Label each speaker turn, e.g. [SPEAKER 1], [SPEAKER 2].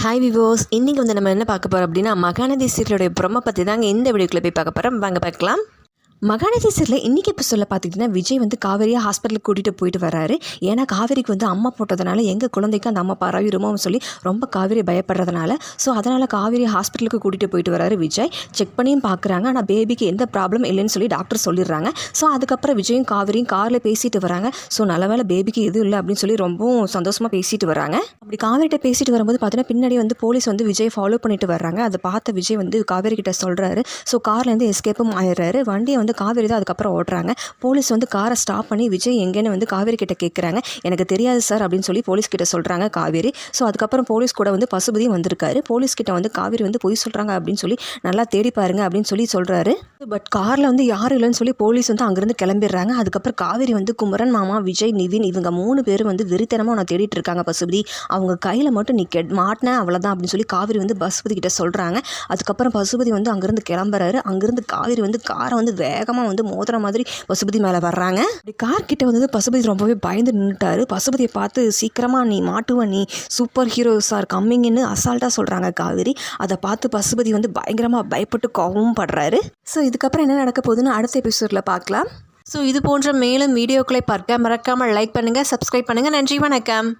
[SPEAKER 1] Hi விவோஸ், இன்றைக்கி வந்து நம்ம என்ன பார்க்க போகிறோம் அப்படின்னா மகாநதி சீரியலுடைய ப்ரோமோ பற்றி தாங்க இந்த வீடியோக்குள்ளே போய் பார்க்க போகிறோம். வாங்க பார்க்கலாம். மகாநதி சீரியலில் இன்றைக்கி எபிசோடில் பார்த்திங்கன்னா விஜய் வந்து காவேரியை ஹாஸ்பிட்டலுக்கு கூட்டிகிட்டு போயிட்டு வராரு. ஏன்னா காவேரிக்கு வந்து அம்மா போட்டதுனால எங்கள் குழந்தைக்கு அந்த அம்மா பரவிடுமோன்னு சொல்லி ரொம்ப காவேரி பயப்படுறதுனால அதனால் காவேரி ஹாஸ்பிட்டலுக்கு கூட்டிகிட்டு போயிட்டு வராரு விஜய். செக் பண்ணியும் பார்க்குறாங்க. ஆனால் பேபிக்கு எந்த ப்ராப்ளம் இல்லைன்னு சொல்லி டாக்டர் சொல்லிடுறாங்க. அதுக்கப்புறம் விஜயும் காவேரியும் காரில் பேசிட்டு வராங்க. நல்ல வேளை பேபிக்கு எதுவும் இல்லை அப்படின்னு சொல்லி ரொம்பவும் சந்தோஷமாக பேசிட்டு வராங்க. அப்படி காவேரிகிட்ட பேசிட்டு வரும்போது பார்த்தீங்கன்னா பின்னாடி வந்து போலீஸ் வந்து விஜய் ஃபாலோ பண்ணிட்டு வர்றாங்க. அதை பார்த்த விஜய் வந்து காவேரி கிட்ட சொல்கிறாரு. கார்லேருந்து எஸ்கேப்பும் ஆயிடுறாரு. வண்டியை வந்து காவேரி தான் அதுக்கப்புறம் ஓட்டுறாங்க. போலீஸ் வந்து காரை ஸ்டாப் பண்ணி விஜய் எங்கேன்னு வந்து காவேரி கிட்ட கேட்குறாங்க. எனக்கு தெரியாது சார் அப்படின்னு சொல்லி போலீஸ் கிட்ட சொல்கிறாங்க காவேரி. அதுக்கப்புறம் போலீஸ் கூட வந்து பசுபதியும் வந்திருக்காரு. போலீஸ் கிட்ட வந்து காவேரி வந்து பொய் சொல்கிறாங்க அப்படின்னு சொல்லி நல்லா தேடி பாருங்க அப்படின்னு சொல்லி சொல்கிறாரு. பட் காரில் வந்து யாரும் இல்லைன்னு சொல்லி போலீஸ் வந்து அங்கேருந்து கிளம்பிடுறாங்க. அதுக்கப்புறம் காவேரி வந்து குமரன் மாமா, விஜய், நிவின் இவங்க 3 பேரும் வந்து வெறித்தனமாக நான் தேடிட்டு இருக்காங்க பசுபதி. அவங்க கையில் மட்டும் நீ மாட்டின அவ்வளோதான் அப்படின்னு சொல்லி காவேரி வந்து பசுபதி கிட்ட சொல்கிறாங்க. அதுக்கப்புறம் பசுபதி வந்து அங்கேருந்து கிளம்புறாரு. அங்கேருந்து காவேரி வந்து காரை வந்து வேகமாக வந்து மோதிர மாதிரி பசுபதி மேலே வர்றாங்க. அப்படி கார் கிட்ட வந்து பசுபதி ரொம்பவே பயந்து நின்றுட்டாரு. பசுபதியை பார்த்து சீக்கிரமாக நீ மாட்டுவ, நீ சூப்பர் ஹீரோஸ் ஆர் கம்மிங்னு அசால்ட்டாக சொல்கிறாங்க காவேரி. அதை பார்த்து பசுபதி வந்து பயங்கரமாக பயப்பட்டு கோவமும் படுறாரு. இதுக்கப்புறம் என்ன நடக்க போகுதுன்னு அடுத்த எபிசோடில் பார்க்கலாம். இது போன்ற மேலும் வீடியோக்களை பார்க்க மறக்காமல் லைக் பண்ணுங்கள், சப்ஸ்கிரைப் பண்ணுங்கள். நன்றி, வணக்கம்.